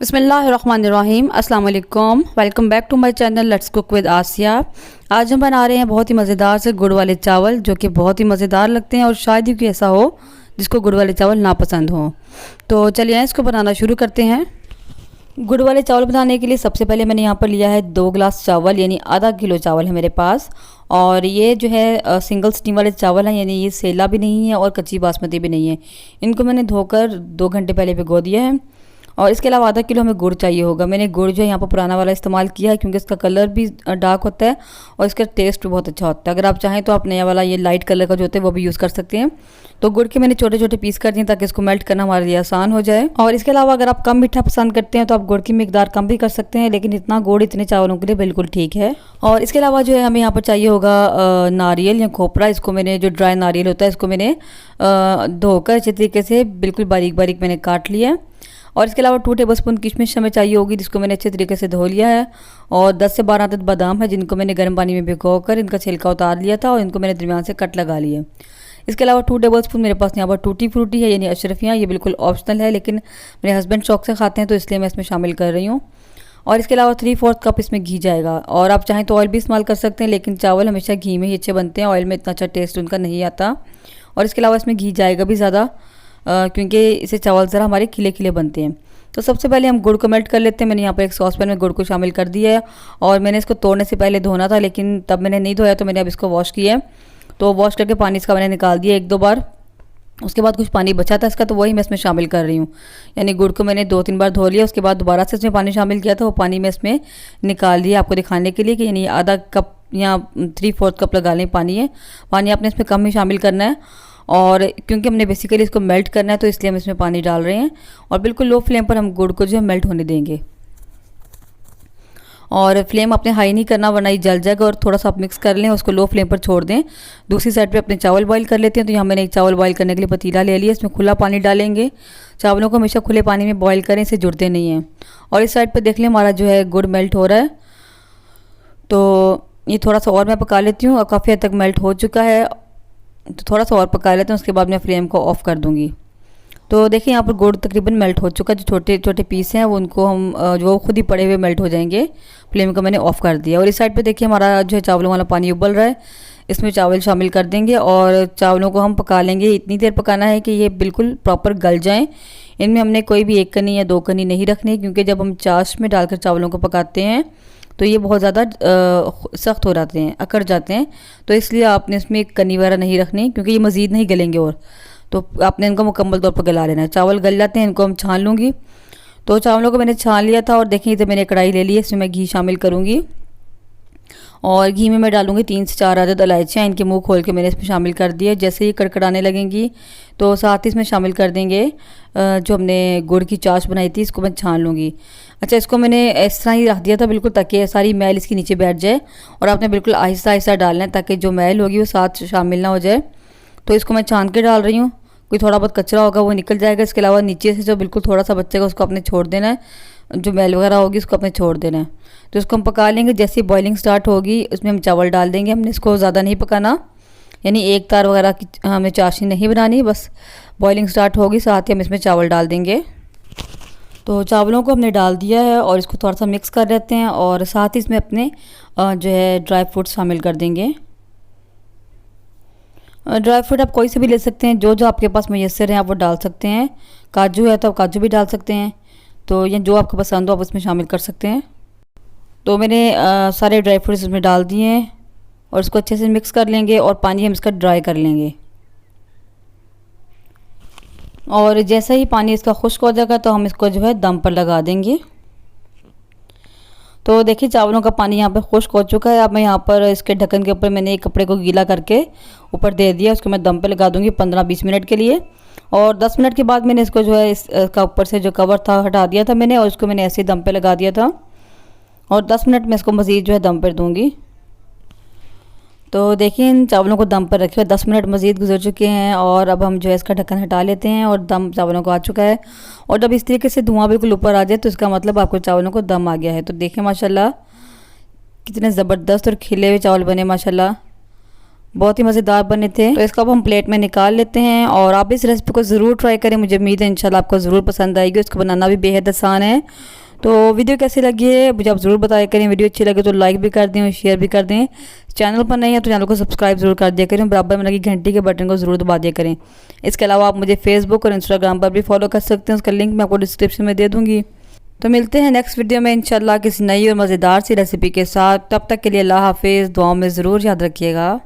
बिस्मिल्लाहिर्रहमानिर्रहीम अस्सलाम वालेकुम। Welcome back to my channel let's cook with Asiya. आज हम बना रहे हैं बहुत ही मज़ेदार से गुड़ वाले चावल, जो कि बहुत ही मज़ेदार लगते हैं और शायद ही कोई ऐसा हो जिसको गुड़ वाले चावल ना पसंद हो। तो चलिए इसको बनाना शुरू करते हैं। गुड़ वाले चावल बनाने के लिए सबसे पहले मैंने यहाँ पर लिया है 2 गिलास चावल, यानी आधा किलो चावल है मेरे पास। और ये जो है सिंगल स्टीम वाले चावल हैं, यानी ये सेला भी नहीं है और कच्ची बासमती भी नहीं है। इनको मैंने धोकर 2 घंटे पहले भिगो दिया है। और इसके अलावा आधा किलो हमें गुड़ चाहिए होगा। मैंने गुड़ जो है यहाँ पर पुराना वाला इस्तेमाल किया है, क्योंकि इसका कलर भी डार्क होता है और इसका टेस्ट भी बहुत अच्छा होता है। अगर आप चाहें तो आप नया वाला ये लाइट कलर का जो होता है वो भी यूज़ कर सकते हैं। तो गुड़ के मैंने छोटे छोटे पीस कर दिए ताकि इसको मेल्ट करना हमारे लिए आसान हो जाए। और इसके अलावा अगर आप कम मीठा पसंद करते हैं तो आप गुड़ की मिकदार कम भी कर सकते हैं, लेकिन इतना गुड़ इतने चावलों के लिए बिल्कुल ठीक है। और इसके अलावा जो है हमें यहाँ पर चाहिए होगा नारियल या खोपरा। इसको मैंने जो ड्राई नारियल होता है इसको मैंने धोकर अच्छे तरीके से बिल्कुल बारीक बारीक मैंने काट लिया है। और इसके अलावा 2 टेबलस्पून किशमिश हमें चाहिए होगी, जिसको मैंने अच्छे तरीके से धो लिया है। और 10 से 12 अदद बादाम है, जिनको मैंने गर्म पानी में भिगोकर इनका छिलका उतार लिया था और इनको मैंने दरमियान से कट लगा लिया। इसके अलावा 2 टेबलस्पून मेरे पास यहाँ पर टूटी फ्रूटी है, यानी अशरफियाँ। ये बिल्कुल ऑप्शनल है, लेकिन मेरे हस्बैंड शौक से खाते हैं तो इसलिए मैं इसमें शामिल कर रही हूँ। और इसके अलावा 3/4 कप इसमें घी जाएगा। और आप चाहें तो ऑयल भी इस्तेमाल कर सकते हैं, लेकिन चावल हमेशा घी में ही अच्छे बनते हैं, ऑयल में इतना अच्छा टेस्ट उनका नहीं आता। और इसके अलावा इसमें घी जाएगा भी ज़्यादा, क्योंकि इसे चावल ज़रा हमारे खिले खिले बनते हैं। तो सबसे पहले हम गुड़ को मेल्ट कर लेते हैं। मैंने यहाँ पर एक सॉसपैन में गुड़ को शामिल कर दिया है। और मैंने इसको तोड़ने से पहले धोना था, लेकिन तब मैंने नहीं धोया, तो मैंने अब इसको वॉश किया है। तो वॉश करके पानी इसका मैंने निकाल दिया 1-2 बार। उसके बाद कुछ पानी बचा था इसका, तो वही मैं इसमें शामिल कर रही हूँ। यानी गुड़ को मैंने 2-3 बार धो लिया, उसके बाद दोबारा से इसमें पानी शामिल किया था। वो पानी मैं इसमें निकाल दिया आपको दिखाने के लिए कि यानी आधा कप या 3/4 कप लगा लें पानी है। पानी आपने इसमें कम ही शामिल करना है। और क्योंकि हमने बेसिकली इसको मेल्ट करना है तो इसलिए हम इसमें पानी डाल रहे हैं। और बिल्कुल लो फ्लेम पर हम गुड़ को जो है मेल्ट होने देंगे। और फ्लेम अपने हाई नहीं करना, वरना ये जल जाएगा। और थोड़ा सा आप मिक्स कर लें, उसको लो फ्लेम पर छोड़ दें। दूसरी साइड पे अपने चावल बॉईल कर लेते हैं। तो यहाँ मैंने एक चावल बॉईल करने के लिए पतीला ले लिया, इसमें खुला पानी डालेंगे। चावलों को हमेशा खुले पानी में बॉईल करें, इससे जुड़ते नहीं हैं। और इस साइड पर देख लें हमारा जो है गुड़ मेल्ट हो रहा है। तो ये थोड़ा सा और मैं पका लेती हूँ, और काफ़ी हद तक मेल्ट हो चुका है। तो थोड़ा सा और पका लेते हैं, उसके बाद मैं फ्लेम को ऑफ़ कर दूँगी। तो देखिए यहाँ पर गुड़ तकरीबन मेल्ट हो चुका है। जो छोटे छोटे पीस हैं वो उनको हम जो खुद ही पड़े हुए मेल्ट हो जाएंगे। फ्लेम को मैंने ऑफ़ कर दिया। और इस साइड पे देखिए हमारा जो है चावलों वाला पानी उबल रहा है। इसमें चावल शामिल कर देंगे और चावलों को हम पका लेंगे। इतनी देर पकाना है कि ये बिल्कुल प्रॉपर गल जाएँ। इनमें हमने कोई भी 1 कनी या 2 कनी नहीं रखनी, क्योंकि जब हम चाश में डालकर चावलों को पकाते हैं तो ये बहुत ज़्यादा सख्त हो जाते हैं, अकड़ जाते हैं। तो इसलिए आपने इसमें 1 कनी वगैरह नहीं रखनी, क्योंकि ये मज़ीद नहीं गलेंगे। और तो आपने इनको मुकम्मल तौर पर गला लेना है। चावल गल जाते हैं, इनको हम छान लूँगी। तो चावलों को मैंने छान लिया था। और देखिए इधर मैंने कढ़ाई ले ली है, इसमें मैं घी शामिल करूँगी। और घी में मैं डालूँगी 3 से 4 अदद इलायचियाँ। इनके मुंह खोल के मैंने इसमें शामिल कर दिया। जैसे ही कड़कड़ाने लगेंगी तो साथ ही इसमें शामिल कर देंगे जो हमने गुड़ की चाश बनाई थी, इसको मैं छान लूँगी। अच्छा, इसको मैंने इस तरह ही रख दिया था बिल्कुल, ताकि सारी मैल इसके नीचे बैठ जाए। और आपने बिल्कुल आहिस्ता आहिस्ता डालना है, ताकि जो मैल होगी वो साथ शामिल ना हो जाए। तो इसको मैं छान के डाल रही हूँ। कोई थोड़ा बहुत कचरा होगा वो निकल जाएगा। इसके अलावा नीचे से जो बिल्कुल थोड़ा सा बचेगा उसको आपने छोड़ देना है। जो मैल वगैरह होगी उसको आपने छोड़ देना है। तो इसको हम पका लेंगे। जैसे ही बॉइलिंग स्टार्ट होगी उसमें हम चावल डाल देंगे। हमने इसको ज़्यादा नहीं पकाना, यानी एक तार वगैरह की हमें चाशनी नहीं बनानी। बस बॉइलिंग स्टार्ट होगी, साथ ही हम इसमें चावल डाल देंगे। तो चावलों को हमने डाल दिया है और इसको थोड़ा सा मिक्स कर लेते हैं। और साथ ही इसमें अपने जो है ड्राई फ्रूट्स शामिल कर देंगे। ड्राई फ्रूट आप कोई से भी ले सकते हैं, जो जो आपके पास मैसर हैं आप वो डाल सकते हैं। काजू है तो आप काजू भी डाल सकते हैं। तो ये जो आपको पसंद हो आप उसमें शामिल कर सकते हैं। तो मैंने सारे ड्राई फ्रूट्स इसमें डाल दिए हैं और इसको अच्छे से मिक्स कर लेंगे। और पानी हम इसका ड्राई कर लेंगे। और जैसा ही पानी इसका खुश्क हो जाएगा तो हम इसको जो है दम पर लगा देंगे। तो देखिए चावलों का पानी यहाँ पे खुश्क हो चुका है। अब मैं यहाँ पर इसके ढक्कन के ऊपर मैंने एक कपड़े को गीला करके ऊपर दे दिया। उसको मैं दम पे लगा दूँगी 15-20 मिनट के लिए। और 10 मिनट के बाद मैंने इसको जो है इसका ऊपर से जो कवर था हटा दिया था मैंने, और इसको मैंने ऐसे ही दम पे लगा दिया था। और 10 मिनट में इसको मज़ीद जो है दम पर दूँगी। तो देखिए इन चावलों को दम पर रखे हुए 10 मिनट मज़ीद गुजर चुके हैं। और अब हम जो है इसका ढक्कन हटा लेते हैं और दम चावलों को आ चुका है। और जब इस तरीके से धुआं बिल्कुल ऊपर आ जाए तो इसका मतलब आपको चावलों को दम आ गया है। तो देखिए माशाल्लाह कितने ज़बरदस्त और खिले हुए चावल बने माशाल्लाह। बहुत ही मज़ेदार बने थे। तो इसको अब हम प्लेट में निकाल लेते हैं और आप इस रेसिपी को ज़रूर ट्राई करें। मुझे उम्मीद है इंशाल्लाह आपको ज़रूर पसंद आएगी। इसको बनाना भी बेहद आसान है। तो वीडियो कैसी लगी है मुझे आप ज़रूर बताया करें। वीडियो अच्छी लगे तो लाइक भी कर दें और शेयर भी कर दें। चैनल पर नहीं है तो चैनल को सब्सक्राइब जरूर कर दिया करें। बराबर में लगी घंटी के बटन को ज़रूर दबा दिया करें। इसके अलावा आप मुझे फेसबुक और इंस्टाग्राम पर भी फॉलो कर सकते हैं। उसका लिंक मैं आपको डिस्क्रिप्शन में दे दूँगी। तो मिलते हैं नेक्स्ट वीडियो में इंशाल्लाह किसी नई और मज़ेदार सी रेसिपी के साथ। तब तक के लिए अल्लाह हाफिज़। दुआओं में ज़रूर याद रखिएगा।